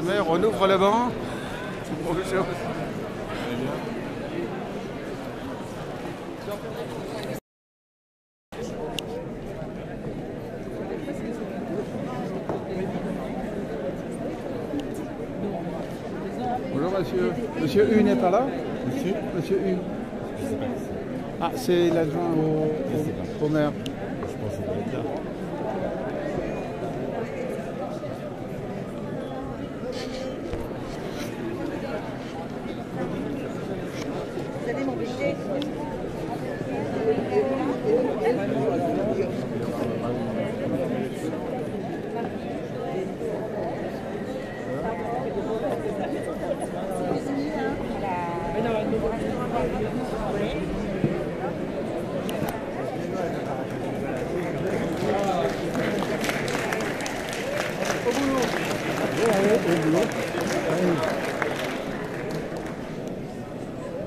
le maire, on ouvre le banc. Bonjour. Bonjour monsieur. Monsieur U n'est pas là? Monsieur U. Je sais pas qui c'est. Ah, c'est l'adjoint au maire. Je pense que ça doit être là. Vous allez m'embêter.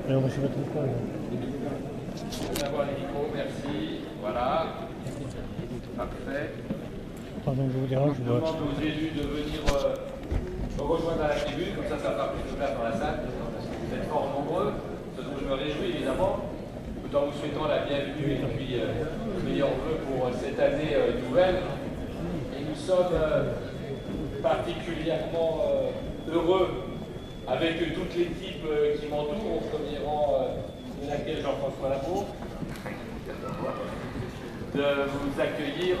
Et on va se mettre au coin. D'avoir les micros, merci. Voilà. Parfait. Pardon, je vous dérange. Je demande aux élus de venir me rejoindre à la tribune, comme ça fera plus de place dans la salle, parce que vous êtes fort nombreux, ce dont je me réjouis évidemment, tout en vous souhaitant la bienvenue et puis le meilleur vœu pour cette année nouvelle. Et nous sommes particulièrement heureux avec toute l'équipe qui m'entoure, au premier rang de laquelle Jean-François Lapeau, de vous accueillir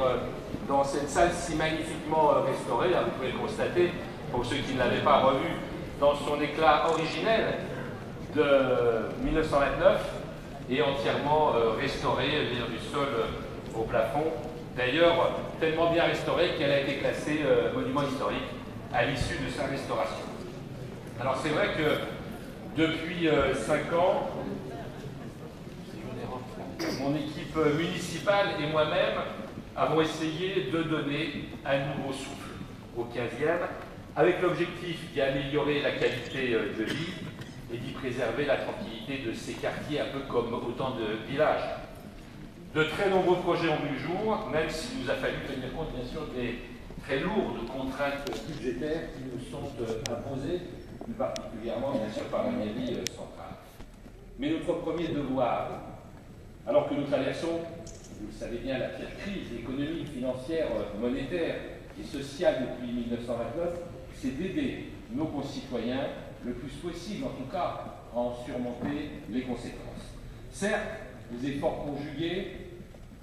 dans cette salle si magnifiquement restaurée. Là, vous pouvez le constater, pour ceux qui ne l'avaient pas revue, dans son éclat originel de 1929 et entièrement restaurée, du sol au plafond. D'ailleurs, tellement bien restaurée qu'elle a été classée monument historique à l'issue de sa restauration. Alors c'est vrai que depuis 5 ans, mon équipe municipale et moi-même avons essayé de donner un nouveau souffle au 15e, avec l'objectif d'y améliorer la qualité de vie et d'y préserver la tranquillité de ces quartiers, un peu comme autant de villages. De très nombreux projets ont vu le jour, même s'il nous a fallu tenir compte bien sûr des très lourdes contraintes budgétaires qui nous sont imposées, plus particulièrement bien sûr par la mairie centrale. Mais notre premier devoir, alors que nous traversons, vous le savez bien, la pire crise économique, financière, monétaire et sociale depuis 1929, c'est d'aider nos concitoyens le plus possible, en tout cas, à en surmonter les conséquences. Certes, les efforts conjugués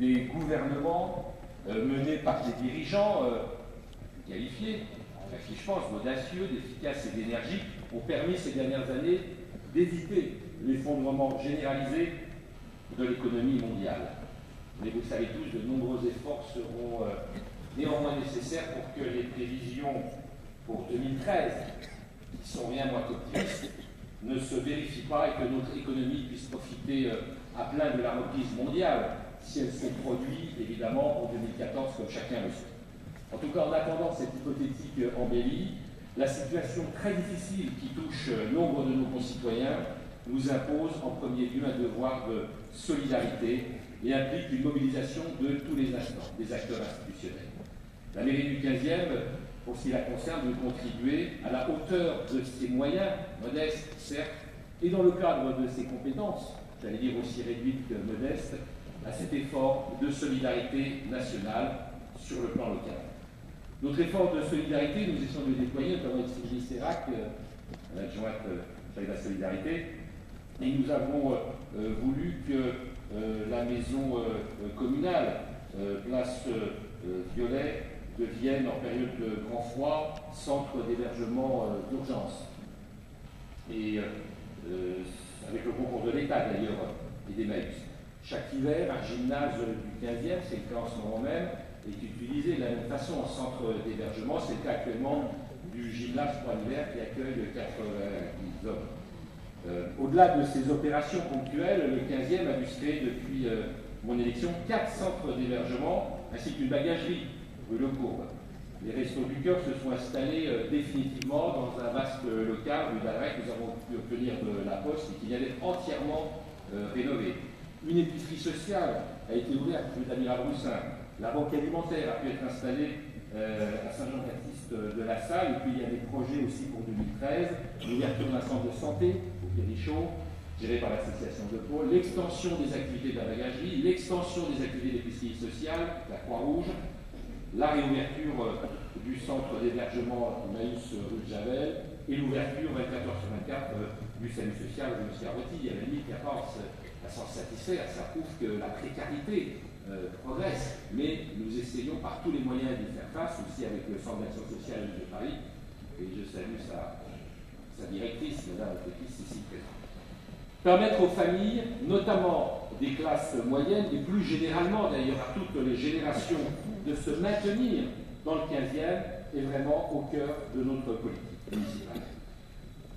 des gouvernements menés par des dirigeants qualifiés, à qui je pense audacieux, d'efficaces et d'énergiques, ont permis ces dernières années d'éviter l'effondrement généralisé de l'économie mondiale. Mais vous le savez tous, de nombreux efforts seront néanmoins nécessaires pour que les prévisions pour 2013, qui sont rien moins qu'optimistes, ne se vérifient pas et que notre économie puisse profiter à plein de la reprise mondiale, si elle s'est produite évidemment en 2014 comme chacun le sait. En tout cas, en attendant cette hypothétique embellie, la situation très difficile qui touche nombre de nos concitoyens nous impose en premier lieu un devoir de solidarité et implique une mobilisation de tous les instants, des acteurs institutionnels. La mairie du 15e, pour ce qui la concerne, veut contribuer à la hauteur de ses moyens, modestes certes, et dans le cadre de ses compétences, j'allais dire aussi réduites que modestes, à cet effort de solidarité nationale sur le plan local. Notre effort de solidarité, nous essayons de le déployer, notamment avec Sylvie Sérac, l'adjointe de la solidarité, et nous avons voulu que la maison communale, place Violet, devienne en période de grand froid centre d'hébergement d'urgence. Et avec le concours de l'État d'ailleurs et d'Emmaüs. Chaque hiver, un gymnase du 15e, c'est le cas en ce moment même, est utilisé de la même façon en centre d'hébergement. C'est le cas actuellement du gymnase Point-Hiver qui accueille 90 hommes. Au-delà de ces opérations ponctuelles, le 15e a dû se créer depuis mon élection 4 centres d'hébergement ainsi qu'une bagagerie rue Le Courbe. Les Restos du Cœur se sont installés définitivement dans un vaste local rue d'Alrec que nous avons pu obtenir de la Poste et qui vient d'être entièrement rénové. Une épicerie sociale a été ouverte rue d'Amiral Roussin. La banque alimentaire a pu être installée à Saint-Jean-Baptiste liste de la salle. Et puis il y a des projets aussi pour 2013, l'ouverture d'un centre de santé au Pierrichon, géré par l'association de Pôle, l'extension des activités de la bagagerie, l'extension des activités d'épicerie sociale, la Croix-Rouge, la réouverture du centre d'hébergement Emmaüs rue de Javel et l'ouverture 24 heures sur 24 du SAMU social de M. Arretti. À la limite, il n'y a pas à s'en satisfaire, ça prouve que la précarité progresse, mais nous essayons par tous les moyens d'y faire face, aussi avec le Centre d'action sociale de Paris, et je salue sa directrice, Mme Pétis, ici présente. Permettre aux familles, notamment des classes moyennes, et plus généralement d'ailleurs à toutes les générations, de se maintenir dans le 15e est vraiment au cœur de notre politique municipale.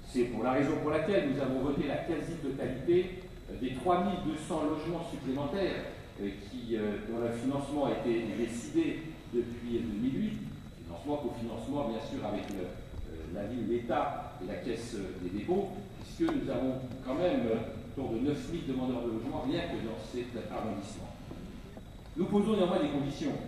C'est pour la raison pour laquelle nous avons voté la quasi-totalité des 3200 logements supplémentaires dont le financement a été décidé depuis 2008, financement, cofinancement bien sûr avec la ville, l'État et la Caisse des dépôts, puisque nous avons quand même autour de 9000 demandeurs de logement rien que dans cet arrondissement. Nous posons néanmoins des conditions,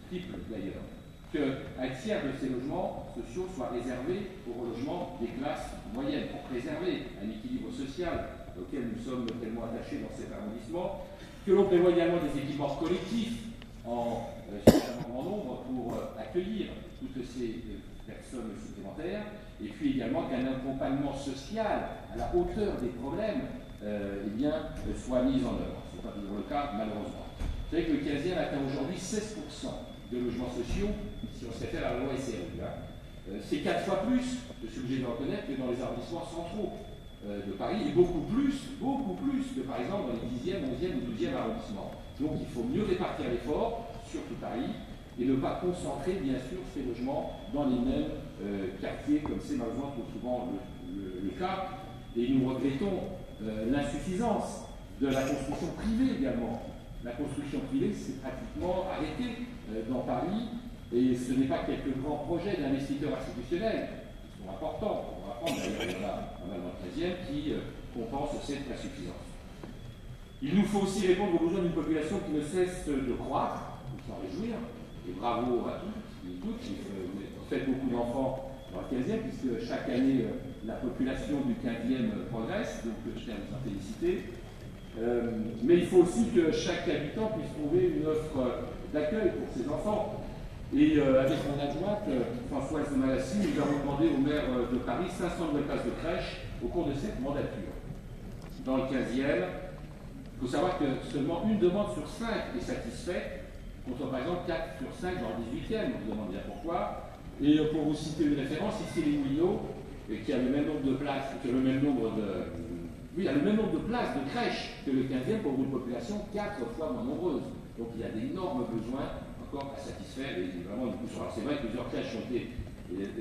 triples d'ailleurs, qu'un tiers de ces logements sociaux soit réservé au logement des classes moyennes, pour préserver un équilibre social auquel nous sommes tellement attachés dans cet arrondissement, que l'on prévoit également des équipements collectifs en suffisamment grand nombre pour accueillir toutes ces personnes supplémentaires, et puis également qu'un accompagnement social à la hauteur des problèmes soit mis en œuvre. Ce n'est pas toujours le cas, malheureusement. Vous savez que le 15e atteint aujourd'hui 16% de logements sociaux, si on se réfère à la loi SRU. C'est 4 fois plus, je suis obligé de le reconnaître, que dans les arrondissements centraux de Paris, et beaucoup plus que par exemple dans les 10e, 11e ou 12e arrondissements. Donc il faut mieux répartir l'effort sur tout Paris et ne pas concentrer bien sûr ces logements dans les mêmes quartiers, comme c'est malheureusement trop souvent le cas. Et nous regrettons l'insuffisance de la construction privée également. La construction privée s'est pratiquement arrêtée dans Paris, et ce n'est pas quelques grands projets d'investisseurs institutionnels qui sont importants. On va prendre d'ailleurs, il y en a pas mal dans le 13e qui compensent cette insuffisance. Il nous faut aussi répondre aux besoins d'une population qui ne cesse de croître, il faut s'en réjouir, et bravo à tous et toutes. Vous faites beaucoup d'enfants dans le 15e, puisque chaque année la population du 15e progresse, donc je tiens à vous en féliciter. Mais il faut aussi que chaque habitant puisse trouver une offre d'accueil pour ses enfants. Et avec mon adjointe, Françoise Malassi, nous avons demandé au maire de Paris 500 nouvelles places de crèche au cours de cette mandature. Dans le 15e, il faut savoir que seulement une demande sur 5 est satisfaite, contre par exemple 4 sur 5 dans le 18e, on se demande bien pourquoi. Et pour vous citer une référence, ici les Moulineaux, qui a le même nombre de places, qui a le même nombre de places de crèche que le 15e pour une population 4 fois moins nombreuse. Donc il y a d'énormes besoins encore à satisfaire, et vraiment du coup sur. Alors c'est vrai que plusieurs crèches ont été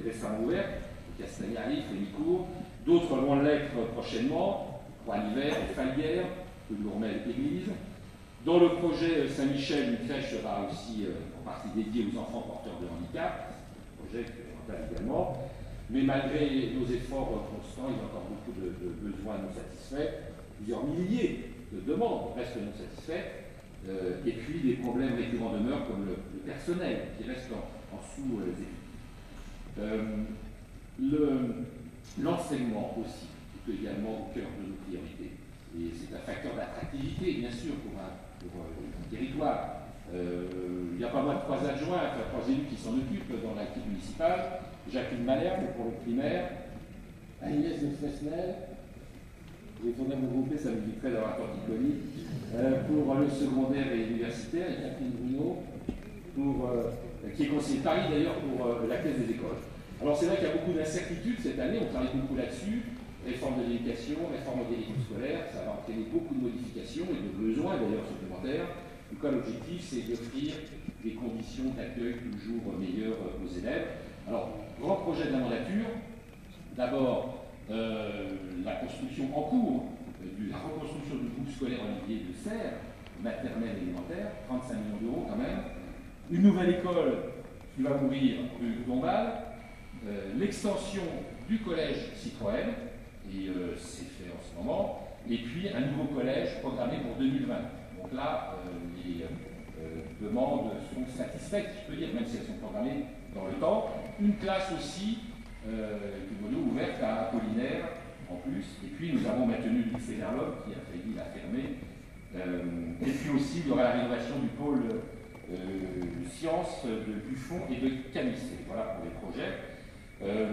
récemment ouvertes, Castagnari, Frémicourt, d'autres vont l'être prochainement, Croix-l'Hiver et Falguière, Gourmel Église. Dans le projet Saint-Michel, une crèche sera aussi en partie dédiée aux enfants porteurs de handicap, projet que je rappelle également. Mais malgré nos efforts constants, il y a encore beaucoup de besoins non satisfaits, plusieurs milliers de demandes restent non satisfaites, et puis des problèmes récurrents demeurent comme le personnel qui reste en sous-effectif. L'enseignement aussi est également au cœur de nos priorités. Et c'est un facteur d'attractivité, bien sûr, pour un territoire. Il n'y a pas moins de 3 adjoints, 3 élus qui s'en occupent dans l'équipe municipale. Jacqueline Malherbe pour le primaire, Agnès de Fresnel, il faudrait me regrouper, ça me éviterait d'avoir Torticoli, pour le secondaire et universitaire, et Catherine Bruno, qui est conseiller de Paris d'ailleurs pour la caisse des écoles. Alors c'est vrai qu'il y a beaucoup d'incertitudes cette année, on travaille beaucoup là-dessus, réforme de l'éducation, réforme des équipes scolaires, ça va entraîner beaucoup de modifications et de besoins d'ailleurs supplémentaires. En tout cas, l'objectif, c'est d'offrir des conditions d'accueil toujours meilleures aux élèves. Alors, grand projet de la mandature, d'abord la construction en cours, la reconstruction du groupe scolaire Olivier de Serres, maternelle et élémentaire, 35 millions d'euros quand même, une nouvelle école qui va ouvrir rue Dombasle, l'extension du collège Citroën, et c'est fait en ce moment, et puis un nouveau collège programmé pour 2020. Donc là, les demandes sont satisfaites, je peux dire, même si elles sont programmées dans le temps. Une classe aussi, ouverte à Apollinaire en plus. Et puis nous avons maintenu le lycée Verloc qui a failli la fermer. Et puis aussi, il y aura la rénovation du pôle sciences de Buffon et de Camissé. Voilà pour les projets.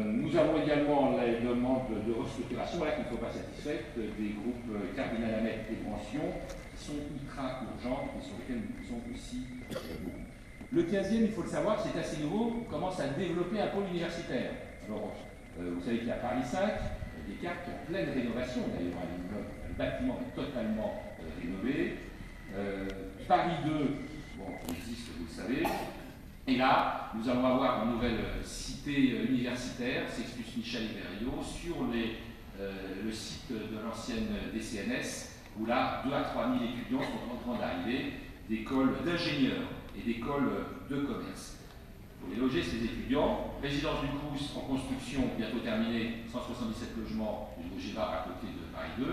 Nous avons également la demande de restructuration, voilà, qui ne sont pas satisfaites, des groupes Cardinal Hamet et Branchion, qui sont ultra urgentes et sur lesquels nous sommes aussi beaucoup. Le 15e, il faut le savoir, c'est assez nouveau, commence à développer un pôle universitaire. Alors, vous savez qu'il y a Paris 5, Descartes qui est en pleine rénovation, d'ailleurs, le bâtiment est totalement rénové. Paris 2, bon, il existe, vous le savez. Et là, nous allons avoir une nouvelle cité universitaire, Sextus Michel et Berriot, sur le site de l'ancienne DCNS, où là, 2 à 3 000 étudiants sont en train d'arriver, d'écoles d'ingénieurs et d'écoles de commerce. Pour les loger, ces étudiants, résidence du Crous en construction, bientôt terminée, 177 logements du Logévar à côté de Paris 2,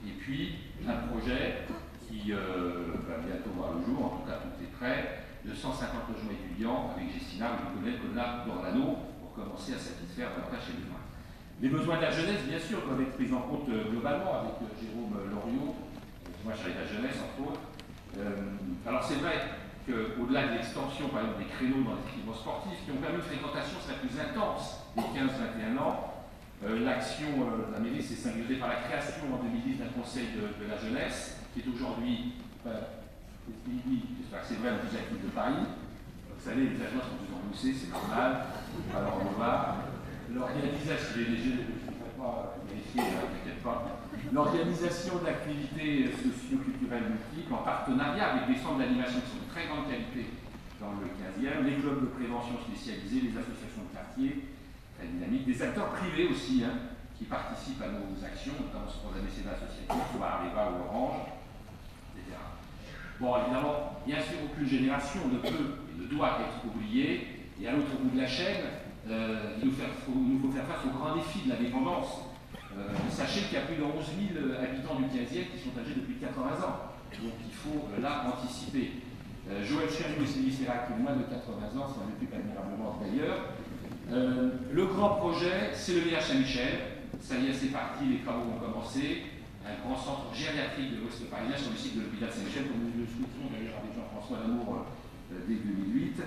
et puis un projet qui va bientôt voir le jour, en tout cas tout est prêt, de 150 logements étudiants avec Gessina, Nicolet, Connard, Dorlano, pour commencer à satisfaire davantage les besoins. Les besoins de la jeunesse, bien sûr, doivent être pris en compte globalement avec Jérôme Loriot, moi je travaille la jeunesse entre autres. Alors c'est vrai qu'au-delà de l'extension, par exemple, des créneaux dans les équipements sportifs, qui ont permis une fréquentation très plus intense des 15-21 ans, l'action de la mairie s'est singulièrement par la création en 2010 d'un conseil de la jeunesse, qui est aujourd'hui, j'espère que c'est vrai, le plus actif de Paris. Vous savez, les agents sont plus emboussés, c'est normal. Alors on va. L'organisation, je ne vais pas vérifier, t'inquiète pas. L'organisation d'activités socio-culturelles multiples en partenariat avec des centres d'animation qui sont de très grande qualité dans le 15e, les clubs de prévention spécialisés, les associations de quartier, très dynamiques, des acteurs privés aussi, qui participent à nos actions, notamment ce qu'on a mécénat associatif, soit Areva ou Orange, etc. Bon, évidemment, bien sûr, aucune génération ne peut et ne doit être oubliée, et à l'autre bout de la chaîne, il nous faut faire face au grand défi de la dépendance. Sachez qu'il y a plus de 11 000 habitants du 15e qui sont âgés depuis 80 ans. Donc il faut là anticiper. Joël Chériou et Céline Sérac, qui ont moins de 80 ans, s'en occupent admirablement d'ailleurs. Le grand projet, c'est le village Saint-Michel. Ça y est, c'est parti, les travaux ont commencé. Un grand centre gériatrique de l'Ouest parisien sur le site de l'hôpital Saint-Michel, comme nous le souhaitons d'ailleurs avec Jean-François Lamour dès 2008.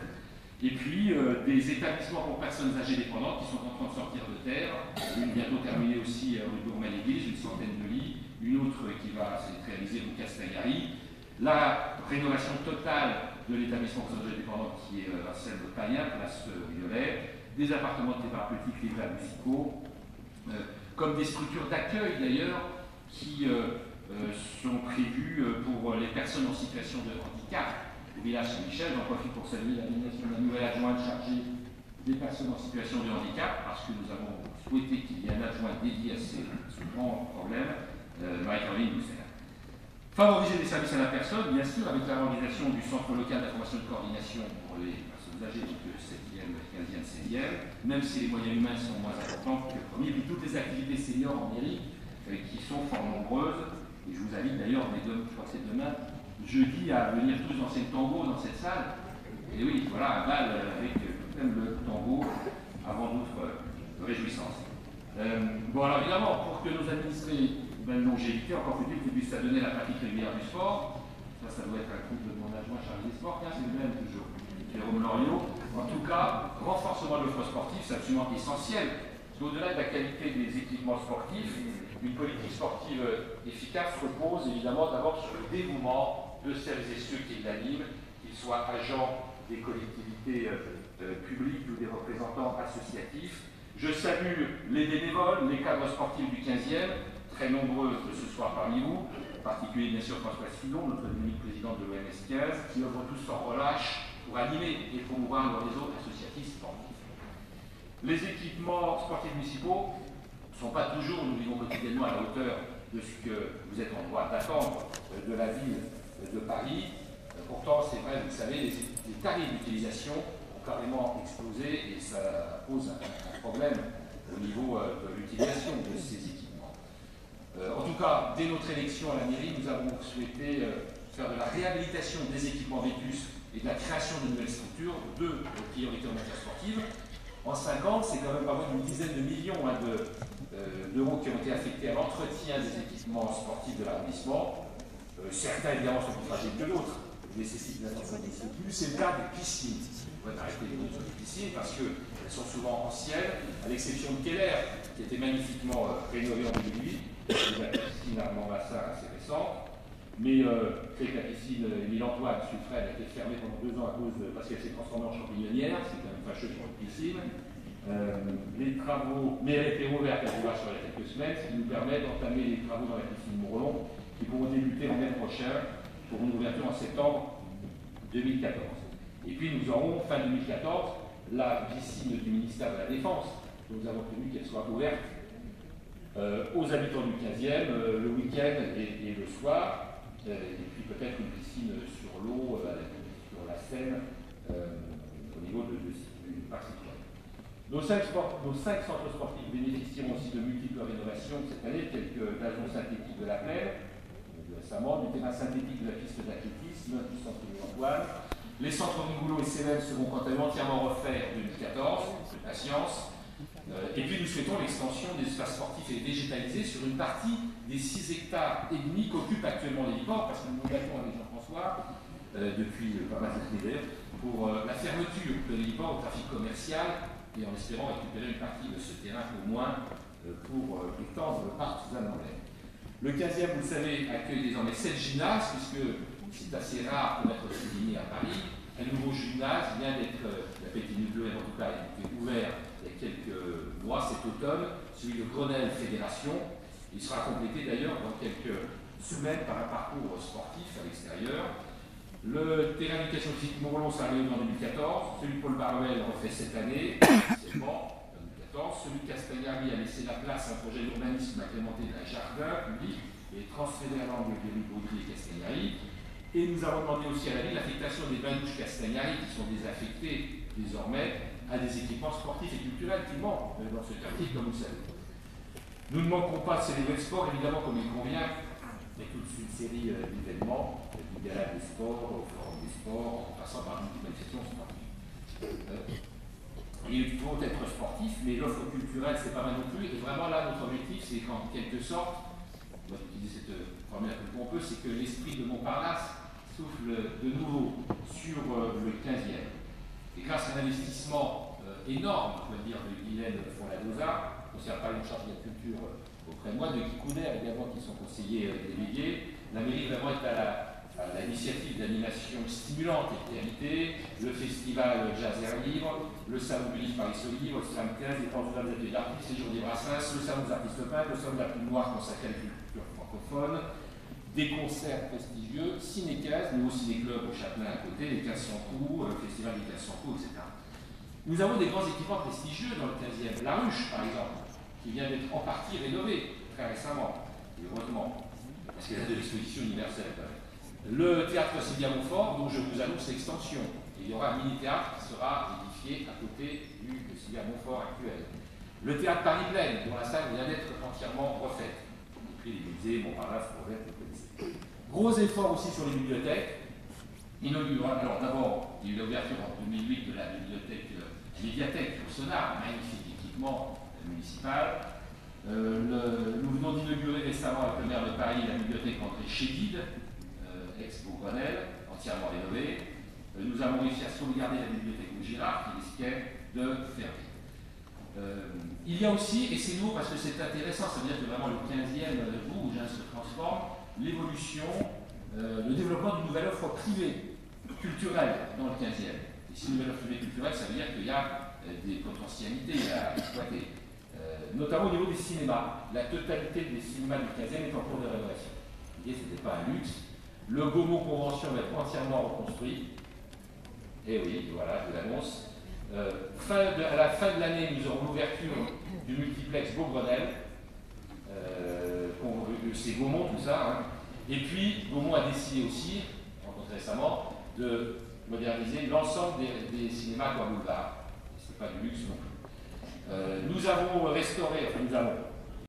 Et puis des établissements pour personnes âgées dépendantes qui sont en train de sortir de terre. Une bientôt terminée aussi rue Gourmel-Église, une centaine de lits. Une autre qui va s'être réalisée rue Castagnari. La rénovation totale de l'établissement pour personnes âgées dépendantes qui est celle de Païen, place Violet. Des appartements thérapeutiques livrés à Bussico. Comme des structures d'accueil d'ailleurs qui sont prévues pour les personnes en situation de handicap. Au village Saint-Michel, j'en profite pour saluer la nomination de la nouvelle adjointe chargée des personnes en situation de handicap, parce que nous avons souhaité qu'il y ait un adjoint dédié à ce grand problème, Marie-Caroline Bousser. Favoriser les services à la personne, bien sûr, avec la réalisation du centre local d'information et de coordination pour les personnes âgées, donc le 7e, 15e, 16e, même si les moyens humains sont moins importants que le premier, puis toutes les activités seniors en mairie qui sont fort nombreuses, et je vous invite d'ailleurs, je crois que c'est demain, jeudi, à venir tous danser le tango dans cette salle. Et oui, voilà, un bal avec même le tango avant d'autres réjouissances. Bon, alors évidemment, pour que nos administrés aient une longévité, encore plus vite qu'ils puissent s'adonner à la pratique régulière du sport, ça doit être un coup de mon adjoint chargé des sports, c'est le même toujours, Jérôme Loriot. En tout cas, renforcement de l'offre sportive, c'est absolument essentiel. Parce qu'au-delà de la qualité des équipements sportifs, une politique sportive efficace repose évidemment d'abord sur le dévouement de celles et ceux qui l'animent, qu'ils soient agents des collectivités publiques ou des représentants associatifs. Je salue les bénévoles, les cadres sportifs du 15e, très nombreux ce soir parmi vous, en particulier bien sûr François Fillon, notre unique président de l'OMS 15, qui œuvrent tous sans relâche pour animer et promouvoir le réseau associatif sportif. Les équipements sportifs municipaux ne sont pas toujours, nous vivons quotidiennement, à la hauteur de ce que vous êtes en droit d'attendre de la ville de Paris. Pourtant, c'est vrai, vous le savez, les tarifs d'utilisation ont carrément explosé et ça pose un problème au niveau de l'utilisation de ces équipements. En tout cas, dès notre élection à la mairie, nous avons souhaité faire de la réhabilitation des équipements vétustes et de la création de nouvelles structures, de priorité en matière sportive. En 5 ans, c'est quand même pas moins d'une dizaine de millions d'euros qui ont été affectés à l'entretien des équipements sportifs de l'arrondissement. Certains, évidemment, sont plus fragiles que d'autres, nécessitent une attention plus. C'est le cas des piscines. On va arrêter les autres piscines parce qu'elles sont souvent anciennes, à l'exception de Keller, qui était magnifiquement rénovée en 2008. La piscine Armand Massard, assez récente. Mais c'est que la piscine Émile-Antoine Suffren a été fermée pendant 2 ans parce qu'elle s'est transformée en champignonnière. C'est quand même fâcheux pour une piscine. Les travaux, mais elle a été ouverte à voir sur les quelques semaines, ce qui nous permet d'entamer les travaux dans la piscine Mourlon, qui pourront débuter en mai prochain pour une ouverture en septembre 2014. Et puis nous aurons, fin 2014, la piscine du ministère de la Défense, dont nous avons prévu qu'elle soit ouverte aux habitants du 15e le week-end et le soir, et puis peut-être une piscine sur l'eau, sur la Seine, au niveau du parc citoyen. Nos 5 centres sportifs bénéficieront aussi de multiples rénovations cette année, telles que gazon synthétique de la Plaine, récemment, du terrain synthétique de la piste d'athlétisme, du centre de Antoine. Les centres Rigoulot et Célène seront quant à eux entièrement refaits en 2014, de patience. Et puis nous souhaitons l'extension des espaces sportifs et végétalisés sur une partie des 6,5 hectares qu'occupe actuellement l'héliport, parce que nous nous battons avec Jean-François, depuis pas mal d'années d'ailleurs, pour la fermeture de l'héliport au trafic commercial, et en espérant récupérer une partie de ce terrain au moins pour étendre le parc Suzanne-Lambert. Le 15e, vous le savez, accueille désormais 7 gymnases, puisque c'est assez rare de mettre souligné à Paris. Un nouveau gymnase vient d'être, il a été inauguré, en tout cas, il a été ouvert il y a quelques mois, cet automne, celui de Grenelle Fédération. Il sera complété d'ailleurs dans quelques semaines par un parcours sportif à l'extérieur. Le terrain d'éducation physique Mourlon sera réouvert en 2014, celui de Paul Baruel refait cette année, officiellement, en 2014. Celui de Castagnari a laissé la place à un projet d'urbanisme agrémenté d'un jardin public et transféré à l'angle de Baudry et Castagnari. Et nous avons demandé aussi à la ville l'affectation des bains-douches Castagnari qui sont désaffectés désormais à des équipements sportifs et culturels qui manquent dans ce quartier, comme vous savez. Nous ne manquerons pas de célébrer le sport, évidemment, comme il convient, avec toute une série d'événements, du gala des sports, au forum des sports, en passant par une manifestation sportive. Il faut être sportif, mais l'offre culturelle, c'est pas mal non plus. Et vraiment, là, notre objectif, c'est qu'en quelque sorte, on va utiliser cette formule un peu qu'on peut, c'est que l'esprit de Montparnasse souffle de nouveau sur le 15e. Et grâce à un investissement énorme, on va dire, de Guylaine Font-la-Dosa, on s'est parlé de chargé de la culture auprès de moi, de Guy Couder également, qui sont conseillers délégués. La mairie vraiment est à l'initiative d'animation stimulante et de qualité, le festival Jazz Air Libre, le salon du livre Paris Solibre, le SAM 15, les temps des ateliers d'artistes, les jours des Brassens, le salon des artistes peintres, le salon de la plume noire consacré à la culture francophone, des concerts prestigieux, Ciné-15, nouveau ciné-club au Châtelain à côté, les 1500 coups, le festival des 1500 coups, etc. Nous avons des grands équipements prestigieux dans le 15e. La Ruche, par exemple, qui vient d'être en partie rénovée très récemment, et heureusement, parce qu'elle a de l'exposition universelle. Le théâtre Sylvia Montfort, dont je vous annonce l'extension. Il y aura un mini-théâtre qui sera édifié à côté du Sylvia Montfort actuel. Le théâtre Paris-Plaine, dont la salle vient d'être entièrement refaite. Y compris les musées, Montparnasse, Provence, vous connaissez. Gros effort aussi sur les bibliothèques. Alors d'abord, il y a eu l'ouverture en 2008 de la médiathèque au Sonar, magnifique équipement municipal. Nous venons d'inaugurer récemment avec le maire de Paris la bibliothèque André Chédid, ex-Beaugrenelle, entièrement rénovée. Nous avons réussi à sauvegarder la bibliothèque de Girard qui risquait de fermer. Il y a aussi, et c'est nouveau parce que c'est intéressant, ça veut dire que vraiment le 15e bouge, se transforme, l'évolution, le développement d'une nouvelle offre privée culturelle dans le 15e. Et si une nouvelle offre privée culturelle, ça veut dire qu'il y a des potentialités à exploiter. Notamment au niveau des cinémas. La totalité des cinémas du 15e est en cours de rénovation. L'idée, ce n'était pas un luxe. Le Gaumont Convention va être entièrement reconstruit. Et oui, voilà, je l'annonce. À la fin de l'année, nous aurons l'ouverture du multiplex Beaugrenelle. C'est Gaumont, tout ça. Hein. Et puis, Gaumont a décidé aussi, rencontré récemment, de moderniser l'ensemble des cinémas Bois Boulevard. Ce n'est pas du luxe non plus. Nous avons restauré,